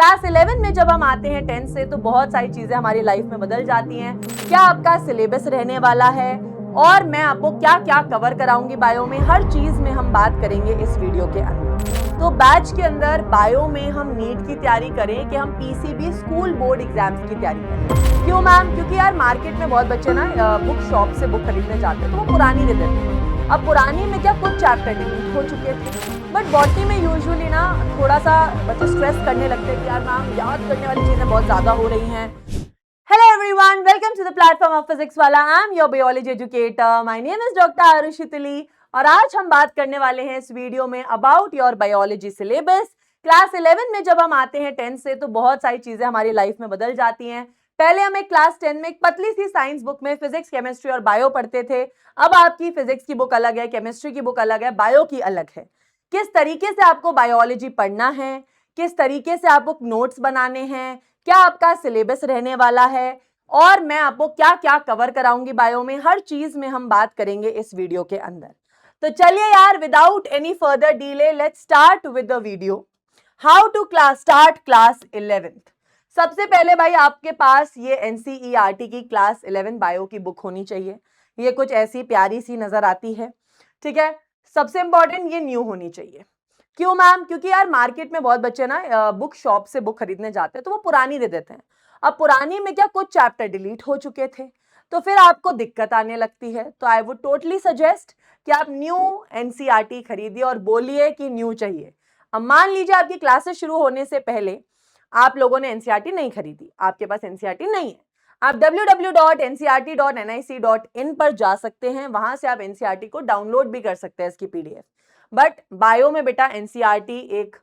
Class 11 में जब हम आते हैं 10 से तो बहुत सारी चीजें हमारी लाइफ में बदल जाती हैं। क्या आपका सिलेबस रहने वाला है और मैं आपको क्या क्या कवर कराऊंगी बायो में, हर चीज में हम बात करेंगे इस वीडियो के अंदर। तो बैच के अंदर बायो में हम नीट की तैयारी करें कि हम पीसीबी स्कूल बोर्ड एग्जाम्स की तैयारी करें। क्यों मैम? क्योंकि यार मार्केट में बहुत बच्चे ना बुक शॉप से बुक खरीदने जाते हैं तो वो पुरानी दे देते हैं। अब पुरानी में क्या कुछ चैप्टर डिलीट हो चुके थे, बट बॉटनी में यूजुअली ना थोड़ा सा बच्चे स्ट्रेस करने लगते हैं कि यार मैम याद करने वाली चीजें बहुत ज्यादा हो रही हैं। Hello everyone, welcome to the platform of physics Wallah. I am your biology educator, my name is doctor Arushi Tuli और आज हम बात करने वाले हैं इस वीडियो में about your biology syllabus. Class 11 में जब हम आते हैं 10 से तो बहुत सारी चीजें हमारी लाइफ में बदल जाती हैं। पहले हम एक क्लास 10 में एक पतली सी साइंस बुक में फिजिक्स, केमिस्ट्री और बायो पढ़ते थे। अब आपकी फिजिक्स की बुक अलग है, केमिस्ट्री की बुक अलग है, बायो की अलग है। किस तरीके से आपको बायोलॉजी पढ़ना है, किस तरीके से आपको नोट्स बनाने हैं, क्या आपका सिलेबस रहने वाला है और मैं आपको क्या क्या कवर कराऊंगी बायो में, हर चीज में हम बात करेंगे इस वीडियो के अंदर। तो चलिए यार, without any further delay let's start with the video. How to start class 11th। सबसे पहले भाई आपके पास ये एनसीईआरटी की क्लास 11 बायो की बुक होनी चाहिए। ये कुछ ऐसी प्यारी सी नजर आती है, ठीक है। सबसे इंपॉर्टेंट ये न्यू होनी चाहिए। क्यों मैम? क्योंकि यार मार्केट में बहुत बच्चे ना बुक शॉप से बुक खरीदने जाते हैं तो वो पुरानी दे देते हैं। अब पुरानी में क्या कुछ चैप्टर डिलीट हो चुके थे तो फिर आपको दिक्कत आने लगती है। तो आई वुड टोटली सजेस्ट कि आप न्यू एनसीईआरटी खरीदिए और बोलिए कि न्यू चाहिए। अब मान लीजिए आपकी क्लासेस शुरू होने से पहले आप लोगों ने एनसीईआरटी नहीं खरीदी, आपके पास एनसीईआरटी नहीं है, आप www.ncrt.nic.in पर जा सकते हैं, वहां से आप एनसीईआरटी को डाउनलोड भी कर सकते हैं इसकी पीडीएफ। बट बायो में बेटा एनसीईआरटी एक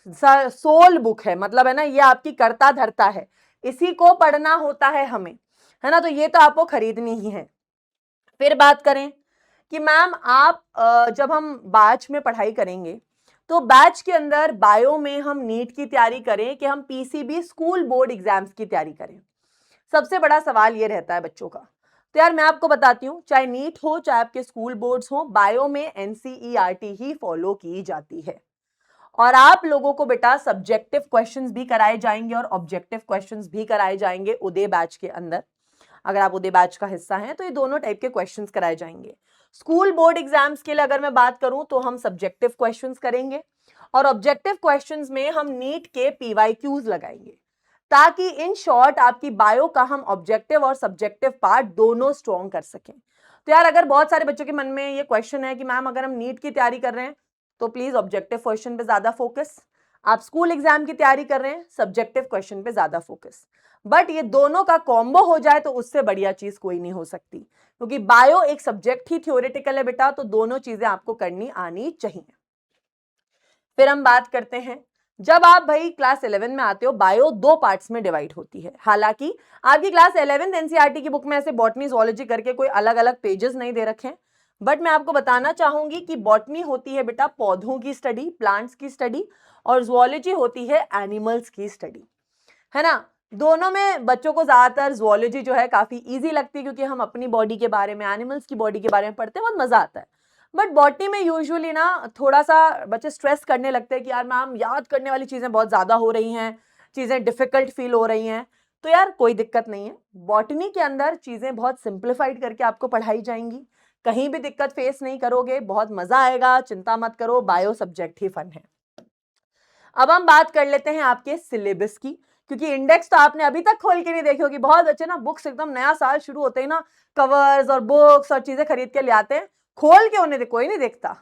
सोल बुक है, मतलब है ना, ये आपकी करता धरता है, इसी को पढ़ना होता है हमें, है ना। तो ये तो आपको खरीदनी ही है। फिर बात करें कि मैम आप जब हम बैच में पढ़ाई करेंगे तो बैच के अंदर बायो में हम नीट की तैयारी करें कि हम पीसीबी स्कूल बोर्ड एग्जाम्स की तैयारी करें। सबसे बड़ा सवाल ये रहता है बच्चों का। तो यार मैं आपको बताती हूँ, चाहे नीट हो चाहे आपके स्कूल बोर्ड्स हो, बायो में एनसीईआरटी ही फॉलो की जाती है। और आप लोगों को बेटा सब्जेक्टिव क्वेश्चंस भी कराए जाएंगे और ऑब्जेक्टिव क्वेश्चंस भी कराए जाएंगे उदय बैच के अंदर। अगर आप उदय बैच का हिस्सा हैं तो ये दोनों टाइप के क्वेश्चंस कराए जाएंगे। स्कूल बोर्ड एग्जाम्स के लिए अगर मैं बात करूं तो हम सब्जेक्टिव क्वेश्चंस करेंगे और ऑब्जेक्टिव क्वेश्चंस में हम नीट के पीवाईक्यूज लगाएंगे, ताकि इन शॉर्ट आपकी बायो का हम ऑब्जेक्टिव और सब्जेक्टिव पार्ट दोनों स्ट्रॉन्ग कर सकें। तो यार अगर बहुत सारे बच्चों के मन में ये क्वेश्चन है कि मैम अगर हम नीट की तैयारी कर रहे हैं तो प्लीज ऑब्जेक्टिव क्वेश्चन पे ज्यादा फोकस, आप स्कूल एग्जाम की तैयारी कर रहे हैं सब्जेक्टिव क्वेश्चन पे ज्यादा फोकस। बट ये दोनों का कॉम्बो हो जाए तो उससे बढ़िया चीज कोई नहीं हो सकती, क्योंकि बायो एक सब्जेक्ट ही थ्योरेटिकल है बेटा, तो दोनों चीजें आपको करनी आनी चाहिए। फिर हम बात करते हैं, जब आप भाई क्लास 11 में आते हो बायो दो पार्ट्स में डिवाइड होती है। हालांकि आपकी क्लास 11 एनसीईआरटी की बुक में ऐसे बॉटनी जूलॉजी करके कोई अलग अलग पेजेस नहीं दे रखे हैं, बट मैं आपको बताना चाहूंगी कि बॉटनी होती है बेटा पौधों की स्टडी, प्लांट्स की स्टडी, और जूलॉजी होती है एनिमल्स की स्टडी, है ना। दोनों में बच्चों को ज्यादातर जूलॉजी जो है काफी इजी लगती है, क्योंकि हम अपनी बॉडी के बारे में, एनिमल्स की बॉडी के बारे में पढ़ते हैं, बहुत मजा आता है। बट बॉटनी में यूजुअली ना थोड़ा सा बच्चे स्ट्रेस करने लगते हैं कि यार मैम याद करने वाली चीजें बहुत ज्यादा हो रही हैं, चीजें डिफिकल्ट फील हो रही हैं। तो यार कोई दिक्कत नहीं है, बॉटनी के अंदर चीजें बहुत सिंप्लीफाइड करके आपको पढ़ाई जाएंगी, कहीं भी दिक्कत फेस नहीं करोगे, बहुत मजा आएगा, चिंता मत करो, बायो सब्जेक्ट ही फन है। अब हम बात कर लेते हैं आपके सिलेबस की, क्योंकि इंडेक्स तो आपने अभी तक खोल के नहीं देखी होगी। बहुत बच्चे ना बुक्स एकदम नया साल शुरू होते ही ना कवर्स और बुक्स और चीजें खरीद के ले आते हैं, खोल के उन्हें कोई नहीं देखता,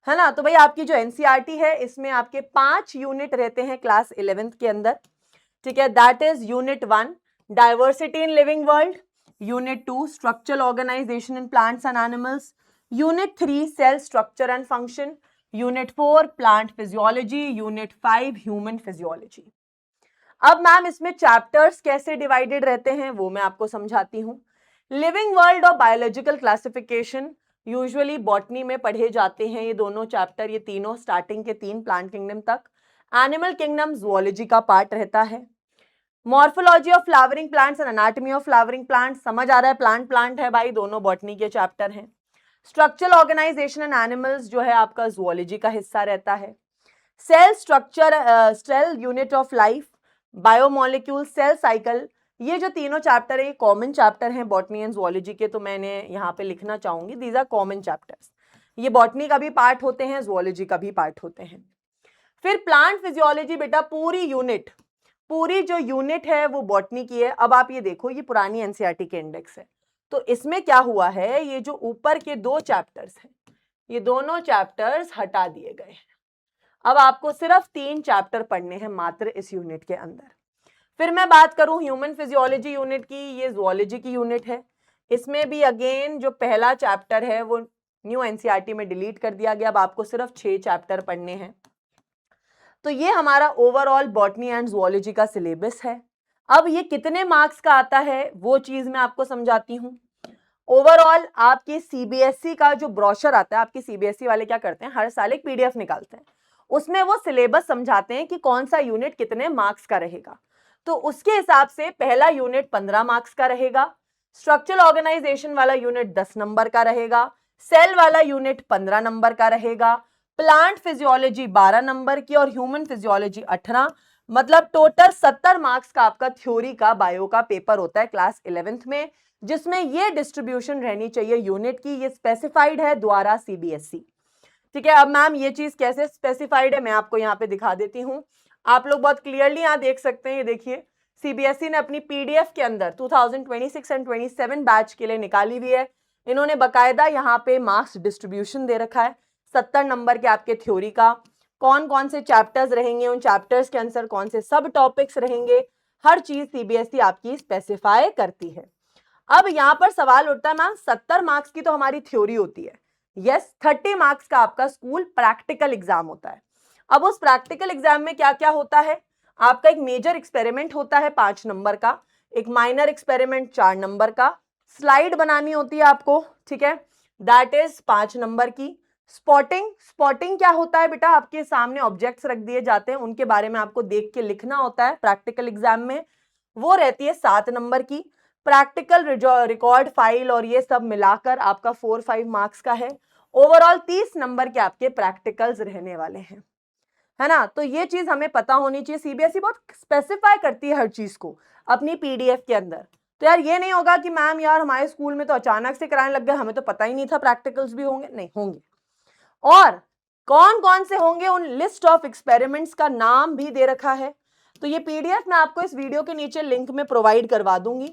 है ना। तो भाई आपकी जो एनसीईआरटी है इसमें आपके 5 यूनिट रहते हैं क्लास 11th के अंदर, ठीक है। That is unit 1 diversity in living world, unit 2 structural organisation in plants and animals, unit 3 cell structure and function, unit 4 plant physiology, unit 5 human physiology. अब मैम इसमें चैप्टर्स कैसे डिवाइडेड रहते हैं वो मैं आपको समझाती हूँ। लिविंग वर्ल्ड और बायोलॉजिकल क्लासिफिकेशन यूजुअली बॉटनी में पढ़े जाते हैं, ये दोनों चैप्टर, ये तीनों स्टार्टिंग के 3 प्लांट किंगडम तक। एनिमल किंगडम जूलॉजी का पार्ट रहता है। Morphology of flowering plants and anatomy of flowering plants, समझ आ रहा है, प्लांट प्लांट है भाई, दोनों बॉटनी के चैप्टर हैं। स्ट्रक्चरल ऑर्गेनाइजेशन एंड एनिमल्स जो है आपका जूलॉजी का हिस्सा रहता है। Cell structure, cell unit of life biomolecule, cell cycle, ये जो तीनों चैप्टर है ये कॉमन चैप्टर हैं बॉटनी एंड ज़ूलॉजी के, तो मैंने यहाँ पे लिखना चाहूंगी दीज आर कॉमन चैप्टर्स। ये बॉटनी का भी पार्ट होते हैं, ज़ूलॉजी का भी पार्ट होते हैं। फिर प्लांट फिजियोलॉजी बेटा पूरी यूनिट, पूरी जो यूनिट है वो बॉटनी की है। अब आप ये देखो, ये पुरानी एनसीईआरटी के इंडेक्स है, तो इसमें क्या हुआ है, ये जो ऊपर के 2 चैप्टर्स हैं ये दोनों चैप्टर्स हटा दिए गए हैं। अब आपको सिर्फ 3 चैप्टर पढ़ने हैं मात्र इस यूनिट के अंदर। फिर मैं बात करूं ह्यूमन फिजियोलॉजी यूनिट की, ये ज़ूलॉजी की यूनिट है। इसमें भी अगेन जो पहला चैप्टर है वो न्यू एनसीईआरटी में डिलीट कर दिया गया। अब आपको सिर्फ 6 चैप्टर पढ़ने हैं। तो ये हमारा ओवरऑल बॉटनी एंड ज़ूलॉजी का सिलेबस है। अब ये कितने मार्क्स का आता है वो चीज मैं आपको समझाती हूँ। ओवरऑल आपके सीबीएसई का जो ब्रोशर आता है, आपके सीबीएसई वाले क्या करते हैं, हर साल एक पीडीएफ निकालते हैं, उसमें वो सिलेबस समझाते हैं कि कौन सा यूनिट कितने मार्क्स का रहेगा। तो उसके हिसाब से पहला यूनिट 15 मार्क्स का रहेगा, स्ट्रक्चरल ऑर्गेनाइजेशन वाला यूनिट 10 नंबर का रहेगा, सेल वाला यूनिट 15 नंबर का रहेगा, प्लांट फिजियोलॉजी 12 नंबर की और ह्यूमन फिजियोलॉजी 18। मतलब टोटल 70 मार्क्स का आपका थ्योरी का बायो का पेपर होता है क्लास 11th में, जिसमें ये डिस्ट्रीब्यूशन रहनी चाहिए यूनिट की। ये स्पेसिफाइड है द्वारा सीबीएसई। ठीक है, अब मैम ये चीज कैसे स्पेसिफाइड है मैं आपको यहाँ पे दिखा देती हूँ। आप लोग बहुत क्लियरली यहाँ देख सकते हैं, ये देखिए सीबीएसई ने अपनी पीडीएफ के अंदर 2026 एंड 27 बैच के लिए निकाली हुई है। इन्होंने बकायदा यहाँ पे मार्क्स डिस्ट्रीब्यूशन दे रखा है 70 नंबर के आपके थ्योरी का, कौन कौन से चैप्टर्स रहेंगे, उन चैप्टर्स के अंदर कौन से सब टॉपिक्स रहेंगे, हर चीज सीबीएसई आपकी स्पेसिफाई करती है। अब यहाँ पर सवाल उठता है मैम 70 मार्क्स की तो हमारी थ्योरी होती है, यस 30 मार्क्स का आपका स्कूल प्रैक्टिकल एग्जाम होता है। अब उस प्रैक्टिकल एग्जाम में क्या क्या होता है, आपका एक मेजर एक्सपेरिमेंट होता है 5 नंबर का, एक माइनर एक्सपेरिमेंट 4 नंबर का, स्लाइड बनानी होती है आपको, ठीक है, दैट इज 5 नंबर की। स्पॉटिंग, स्पॉटिंग क्या होता है बेटा, आपके सामने ऑब्जेक्ट्स रख दिए जाते हैं, उनके बारे में आपको देख के लिखना होता है प्रैक्टिकल एग्जाम में, वो रहती है 7 नंबर की। प्रैक्टिकल रिकॉर्ड फाइल और ये सब मिलाकर आपका 4-5 मार्क्स का है। ओवरऑल 30 नंबर के आपके प्रैक्टिकल्स रहने वाले हैं, है ना। तो ये चीज हमें पता होनी चाहिए, सीबीएसई बहुत स्पेसिफाई करती है हर चीज को अपनी पीडीएफ के अंदर। तो यार ये नहीं होगा कि मैम यार हमारे स्कूल में तो अचानक से कराने लग गए, हमें तो पता ही नहीं था प्रैक्टिकल्स भी होंगे, नहीं होंगे। और कौन कौन से होंगे, उन लिस्ट ऑफ एक्सपेरिमेंट्स का नाम भी दे रखा है। तो ये पीडीएफ मैं आपको इस वीडियो के नीचे लिंक में प्रोवाइड करवा दूंगी,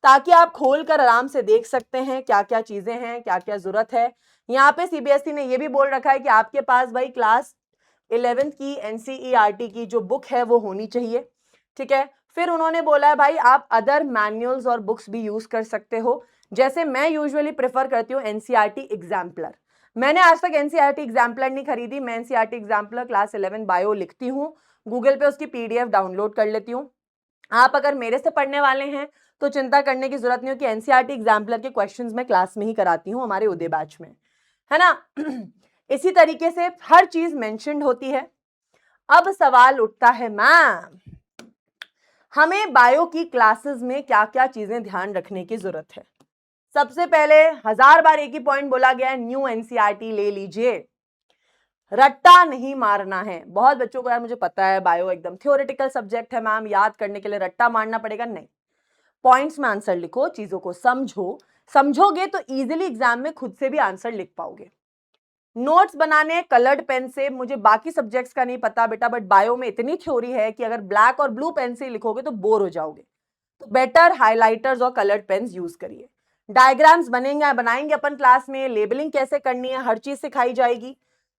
ताकि आप खोल कर आराम से देख सकते हैं क्या क्या चीजें हैं, क्या क्या जरूरत है। यहाँ पे सीबीएसई ने ये भी बोल रखा है कि आपके पास भाई क्लास 11th की एनसीईआरटी की जो बुक है वो होनी चाहिए, ठीक है। फिर उन्होंने बोला है भाई आप अदर मैनुअल्स और बुक्स भी यूज कर सकते हो, जैसे मैं यूजुअली प्रेफर करती हूँ एनसीईआरटी एग्जाम्पलर। मैंने आज तक एनसीईआरटी एग्जाम्पलर नहीं खरीदी, मैं एनसीईआरटी एग्जाम्पलर क्लास 11 बायो लिखती हूँ, गूगल पे उसकी पीडीएफ डाउनलोड कर लेती हूँ। आप अगर मेरे से पढ़ने वाले हैं तो चिंता करने की जरूरत नहीं हो कि एनसीईआरटी एग्जाम्पलर के क्वेश्चंस मैं क्लास में ही कराती हूँ हमारे उदय बैच में, है ना। इसी तरीके से हर चीज मेंशन्ड होती है। अब सवाल उठता है मैम हमें बायो की क्लासेस में क्या क्या चीजें ध्यान रखने की जरूरत है। सबसे पहले 1000 बार एक ही पॉइंट बोला गया है, न्यू एनसीईआरटी ले लीजिए, रट्टा नहीं मारना है। बहुत बच्चों को यार मुझे पता है बायो एकदम थ्योरेटिकल सब्जेक्ट है मैम, याद करने के लिए रट्टा मारना पड़ेगा, नहीं, पॉइंट्स में आंसर लिखो, चीजों को समझो, समझोगे तो इजीली एग्जाम में खुद से भी आंसर लिख पाओगे। नोट्स बनाने कलर्ड पेन से, मुझे बाकी सब्जेक्ट्स का नहीं पता बेटा, बट बायो में इतनी थ्योरी है कि अगर ब्लैक और ब्लू पेन से लिखोगे तो बोर हो जाओगे, तो बेटर हाइलाइटर्स और कलर्ड पेन्स यूज करिए। डायग्राम्स बनेंगे, बनाएंगे अपन क्लास में, लेबलिंग कैसे करनी है हर चीज सिखाई जाएगी।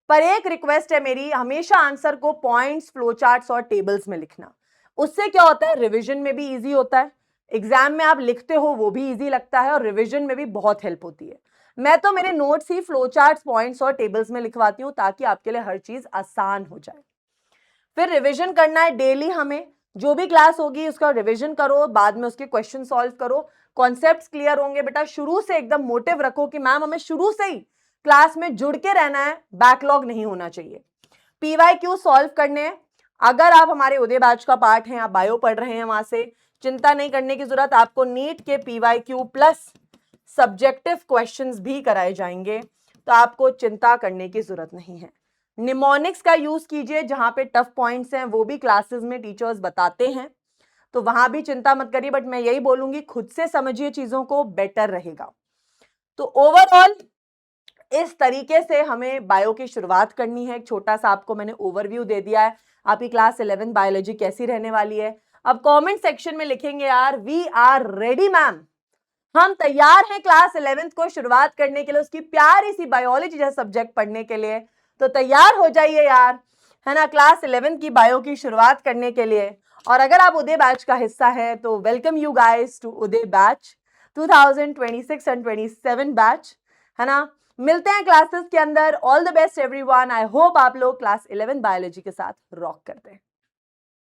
पर एक रिक्वेस्ट है मेरी, हमेशा आंसर को पॉइंट्स, फ्लो चार्ट्स और टेबल्स में लिखना। उससे क्या होता है, रिविजन में भी इजी होता है, एग्जाम में आप लिखते हो वो भी इजी लगता है, और रिविजन में भी बहुत हेल्प होती है। मैं तो मेरे नोट्स ही फ्लो चार्ट्स, पॉइंट्स और टेबल्स में लिखवाती हूँ, ताकि आपके लिए हर चीज आसान हो जाए। फिर रिविजन करना है डेली, हमें जो भी क्लास होगी उसका रिविजन करो, बाद में उसके क्वेश्चन सॉल्व करो, कॉन्सेप्ट्स क्लियर होंगे बेटा। शुरू से एकदम मोटिव रखो कि मैम हमें शुरू से ही क्लास में जुड़ के रहना है, बैकलॉग नहीं होना चाहिए। पीवाईक्यू सॉल्व करने हैं, अगर आप हमारे उदय बैच का पार्ट हैं, आप बायो पढ़ रहे हैं, वहां से चिंता नहीं करने की जरूरत, आपको नीट के पीवाईक्यू प्लस सब्जेक्टिव क्वेश्चंस भी कराए जाएंगे, तो आपको चिंता करने की जरूरत नहीं है। निमोनिक्स का यूज कीजिए, जहां पे टफ पॉइंट्स हैं वो भी क्लासेस में टीचर्स बताते हैं, तो वहां भी चिंता मत करिए, बट मैं यही बोलूंगी खुद से समझिए चीजों को, बेटर रहेगा। तो ओवरऑल इस तरीके से हमें बायो की शुरुआत करनी है। एक छोटा सा आपको मैंने ओवरव्यू दे दिया है, आपकी क्लास 11 बायोलॉजी कैसी रहने वाली है। अब कमेंट सेक्शन में लिखेंगे यार वी आर रेडी मैम, हम तैयार हैं क्लास 11th को शुरुआत करने के लिए, उसकी प्यारी सी बायोलॉजी जैसा सब्जेक्ट पढ़ने के लिए। तो तैयार हो जाइए यार, है ना, क्लास 11 की बायो की शुरुआत करने के लिए। और अगर आप उदय बैच का हिस्सा हैं तो welcome you guys to Uday batch 2026 and 27 batch, है ना। मिलते हैं क्लासेस के अंदर। All the best everyone. I hope आप लोग क्लास 11 बायोलॉजी के साथ रॉक करते हैं।